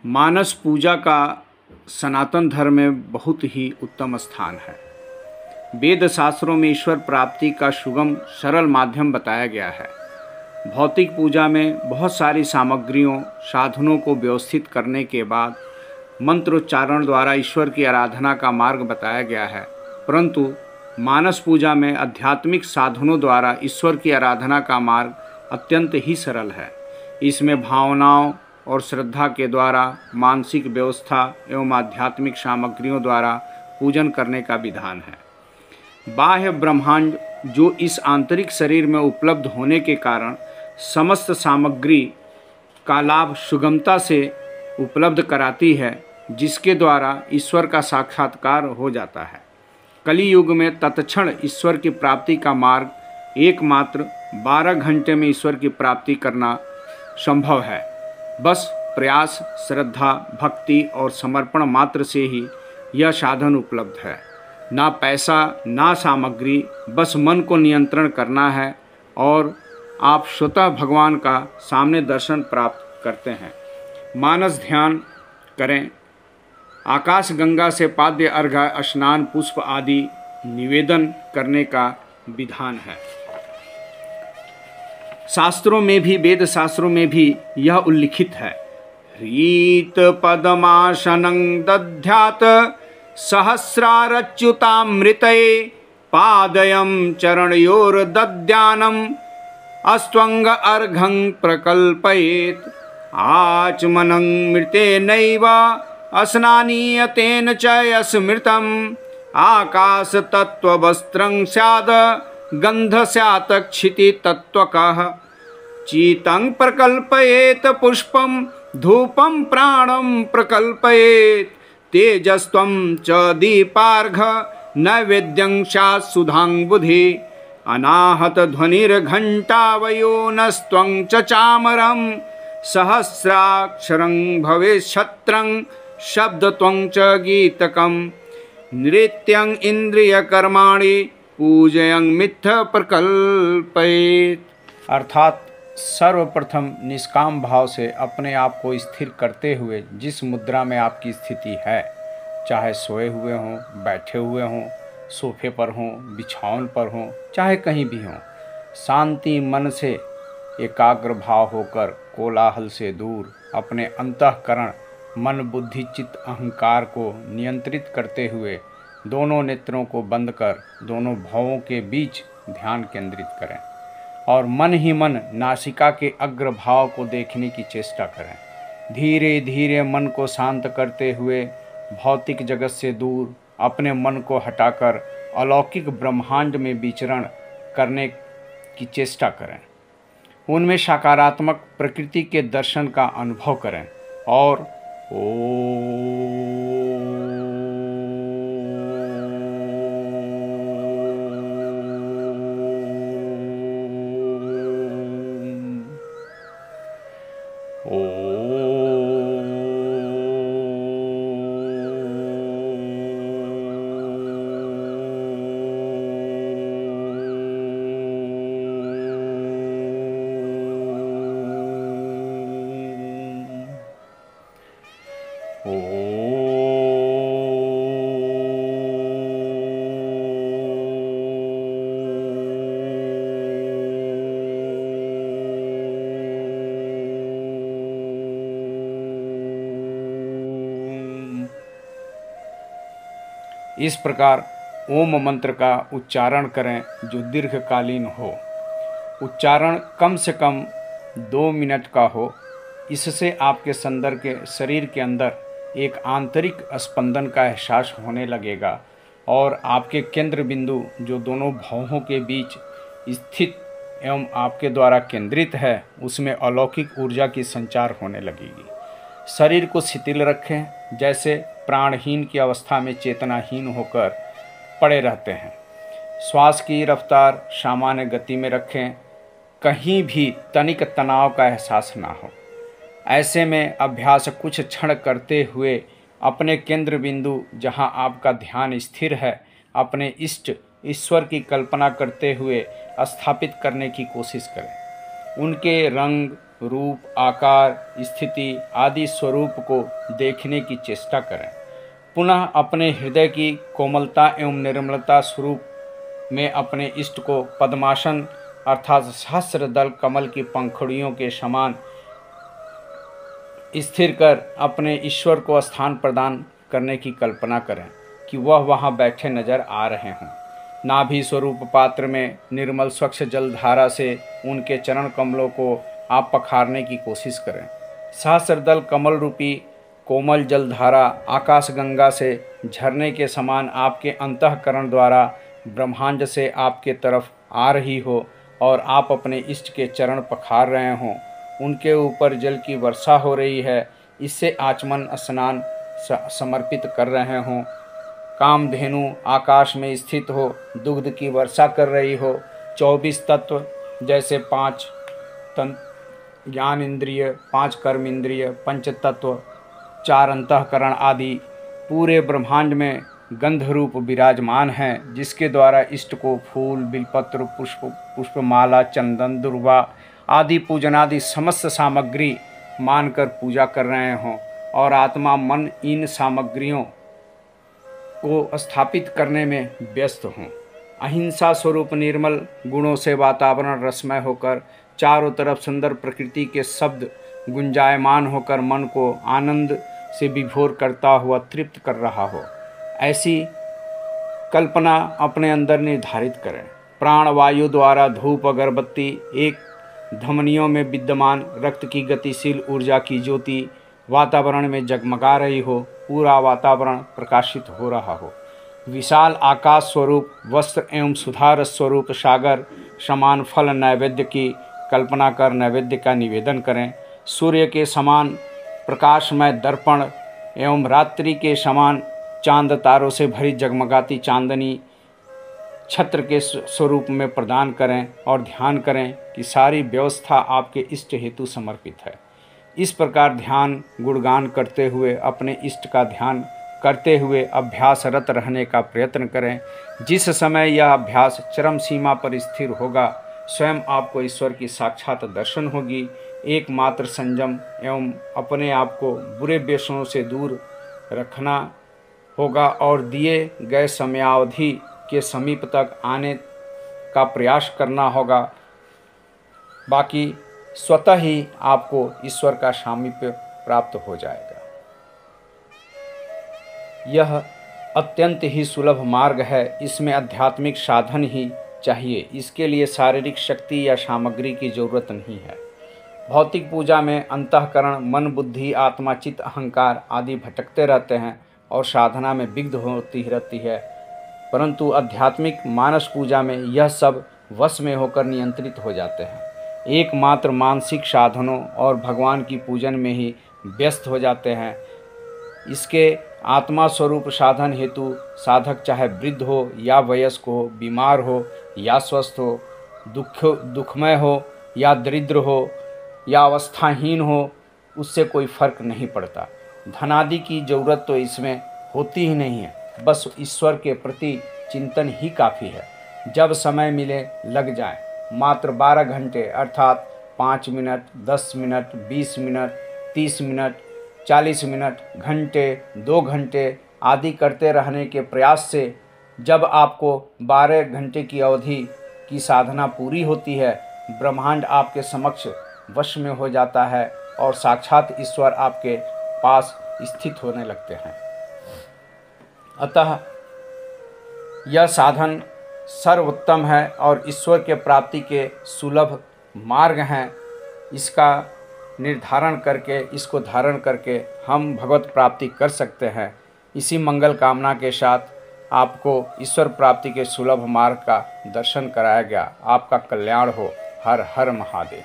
मानस पूजा का सनातन धर्म में बहुत ही उत्तम स्थान है। वेद शास्त्रों में ईश्वर प्राप्ति का सुगम सरल माध्यम बताया गया है। भौतिक पूजा में बहुत सारी सामग्रियों साधनों को व्यवस्थित करने के बाद मंत्रोच्चारण द्वारा ईश्वर की आराधना का मार्ग बताया गया है, परंतु मानस पूजा में आध्यात्मिक साधनों द्वारा ईश्वर की आराधना का मार्ग अत्यंत ही सरल है। इसमें भावनाओं और श्रद्धा के द्वारा मानसिक व्यवस्था एवं आध्यात्मिक सामग्रियों द्वारा पूजन करने का विधान है। बाह्य ब्रह्मांड जो इस आंतरिक शरीर में उपलब्ध होने के कारण समस्त सामग्री का लाभ सुगमता से उपलब्ध कराती है, जिसके द्वारा ईश्वर का साक्षात्कार हो जाता है। कली युग में तत्क्षण ईश्वर की प्राप्ति का मार्ग एकमात्र 12 घंटे में ईश्वर की प्राप्ति करना संभव है। बस प्रयास, श्रद्धा, भक्ति और समर्पण मात्र से ही यह साधन उपलब्ध है। ना पैसा ना सामग्री, बस मन को नियंत्रण करना है और आप स्वतः भगवान का सामने दर्शन प्राप्त करते हैं। मानस ध्यान करें। आकाश गंगा से पाद्य अर्घ्य, स्नान, पुष्प आदि निवेदन करने का विधान है। शास्त्रों में भी, वेद शास्त्रों में भी यह उल्लिखित है। ह्रीत पद्मासनं दध्यात् सहस्रारच्युतामृतये पादयं चरणयोर्दध्यानम् अस्त्वंग अर्घं प्रकल्पयेत् आचमनं मृतेनैव स्नानीयतेन च स्मृतम् आकाश तत्त्ववस्त्रं स्याद गंध स्यात् क्षिति तत्त्वकः चीतं प्रकल्पयेत् पुष्पं धूपं प्राणं प्रकल्पयेत् तेजस्त्वं च दीपार्घ नैवेद्यं स्यात् सुधांबुधि अनाहत ध्वनिर्घण्टावयोनस्त्वं च चामरं सहस्राक्षरं भवेत् क्षत्रं शब्दत्वं च गीतकं नृत्यं इंद्रियकर्माणि पूजयं मिथ्य प्रकल्पयेत्। अर्थात सर्वप्रथम निष्काम भाव से अपने आप को स्थिर करते हुए जिस मुद्रा में आपकी स्थिति है, चाहे सोए हुए हों, बैठे हुए हों, सोफे पर हों, बिछावन पर हों, चाहे कहीं भी हों, शांति मन से एकाग्र भाव होकर कोलाहल से दूर अपने अंतःकरण मन बुद्धि चित्त अहंकार को नियंत्रित करते हुए दोनों नेत्रों को बंद कर दोनों भावों के बीच ध्यान केंद्रित करें और मन ही मन नासिका के अग्र भाव को देखने की चेष्टा करें। धीरे धीरे मन को शांत करते हुए भौतिक जगत से दूर अपने मन को हटाकर अलौकिक ब्रह्मांड में विचरण करने की चेष्टा करें। उनमें सकारात्मक प्रकृति के दर्शन का अनुभव करें और इस प्रकार ओम मंत्र का उच्चारण करें जो दीर्घकालीन हो। उच्चारण कम से कम 2 मिनट का हो। इससे आपके शरीर के अंदर एक आंतरिक स्पंदन का एहसास होने लगेगा और आपके केंद्र बिंदु जो दोनों भावों के बीच स्थित एवं आपके द्वारा केंद्रित है, उसमें अलौकिक ऊर्जा की संचार होने लगेगी। शरीर को शिथिल रखें, जैसे प्राणहीन की अवस्था में चेतनाहीन होकर पड़े रहते हैं। श्वास की रफ्तार सामान्य गति में रखें, कहीं भी तनिक तनाव का एहसास ना हो। ऐसे में अभ्यास कुछ क्षण करते हुए अपने केंद्र बिंदु जहां आपका ध्यान स्थिर है, अपने इष्ट ईश्वर की कल्पना करते हुए स्थापित करने की कोशिश करें। उनके रंग, रूप, आकार, स्थिति आदि स्वरूप को देखने की चेष्टा करें। पुनः अपने हृदय की कोमलता एवं निर्मलता स्वरूप में अपने इष्ट को पद्मासन अर्थात सहस्रदल कमल की पंखुड़ियों के समान स्थिर कर अपने ईश्वर को स्थान प्रदान करने की कल्पना करें कि वह वहाँ बैठे नजर आ रहे हों। नाभि स्वरूप पात्र में निर्मल स्वच्छ जलधारा से उनके चरण कमलों को आप पखारने की कोशिश करें। सहस्रदल कमल रूपी कोमल जलधारा आकाश गंगा से झरने के समान आपके अंतःकरण द्वारा ब्रह्मांड से आपके तरफ आ रही हो और आप अपने इष्ट के चरण पखार रहे हों, उनके ऊपर जल की वर्षा हो रही है, इससे आचमन स्नान समर्पित कर रहे हों। कामधेनु आकाश में स्थित हो, दुग्ध की वर्षा कर रही हो। 24 तत्व जैसे 5 ज्ञान इंद्रिय, 5 कर्म इंद्रिय, पंच तत्व, 4 अंतःकरण आदि पूरे ब्रह्मांड में गंध रूप विराजमान हैं, जिसके द्वारा इष्ट को फूल, बिलपत्र, पुष्पमाला, चंदन, दुर्वा आदि पूजनादि समस्त सामग्री मानकर पूजा कर रहे हों और आत्मा मन इन सामग्रियों को स्थापित करने में व्यस्त हों। अहिंसा स्वरूप निर्मल गुणों से वातावरण रसमय होकर चारों तरफ सुंदर प्रकृति के शब्द गुंजायमान होकर मन को आनंद से विभोर करता हुआ तृप्त कर रहा हो, ऐसी कल्पना अपने अंदर निर्धारित करें। प्राण वायु द्वारा धूप अगरबत्ती एक धमनियों में विद्यमान रक्त की गतिशील ऊर्जा की ज्योति वातावरण में जगमगा रही हो, पूरा वातावरण प्रकाशित हो रहा हो। विशाल आकाश स्वरूप वस्त्र एवं सुधार स्वरूप सागर समान फल नैवेद्य की कल्पना कर नैवेद्य का निवेदन करें। सूर्य के समान प्रकाशमय दर्पण एवं रात्रि के समान चांद तारों से भरी जगमगाती चांदनी छत्र के स्वरूप में प्रदान करें और ध्यान करें कि सारी व्यवस्था आपके इष्ट हेतु समर्पित है। इस प्रकार ध्यान गुणगान करते हुए अपने इष्ट का ध्यान करते हुए अभ्यासरत रहने का प्रयत्न करें। जिस समय यह अभ्यास चरम सीमा पर स्थिर होगा, स्वयं आपको ईश्वर की साक्षात दर्शन होगी। एकमात्र संयम एवं अपने आप को बुरे व्यसनों से दूर रखना होगा और दिए गए समयावधि के समीप तक आने का प्रयास करना होगा। बाकी स्वतः ही आपको ईश्वर का सामीप्य प्राप्त हो जाएगा। यह अत्यंत ही सुलभ मार्ग है, इसमें आध्यात्मिक साधन ही चाहिए। इसके लिए शारीरिक शक्ति या सामग्री की जरूरत नहीं है। भौतिक पूजा में अंतःकरण, मन, बुद्धि, आत्मा, चित्त, अहंकार आदि भटकते रहते हैं और साधना में विघ्न होती रहती है, परंतु आध्यात्मिक मानस पूजा में यह सब वश में होकर नियंत्रित हो जाते हैं। एकमात्र मानसिक साधनों और भगवान की पूजन में ही व्यस्त हो जाते हैं। इसके आत्मा स्वरूप साधन हेतु साधक चाहे वृद्ध हो या वयस्क हो, बीमार हो या स्वस्थ हो, दुखमय हो या दरिद्र हो या अवस्थाहीन हो, उससे कोई फर्क नहीं पड़ता। धनादि की जरूरत तो इसमें होती ही नहीं है, बस ईश्वर के प्रति चिंतन ही काफ़ी है। जब समय मिले लग जाए। मात्र 12 घंटे अर्थात 5 minute, 10 minute, 20 minute, 30 minute, 40 minute, घंटे, 2 घंटे आदि करते रहने के प्रयास से जब आपको 12 घंटे की अवधि की साधना पूरी होती है, ब्रह्मांड आपके समक्ष वश में हो जाता है और साक्षात ईश्वर आपके पास स्थित होने लगते हैं। अतः यह साधन सर्वोत्तम है और ईश्वर के प्राप्ति के सुलभ मार्ग हैं। इसका निर्धारण करके, इसको धारण करके हम भगवत प्राप्ति कर सकते हैं। इसी मंगल कामना के साथ आपको ईश्वर प्राप्ति के सुलभ मार्ग का दर्शन कराया गया। आपका कल्याण हो। हर हर महादेव।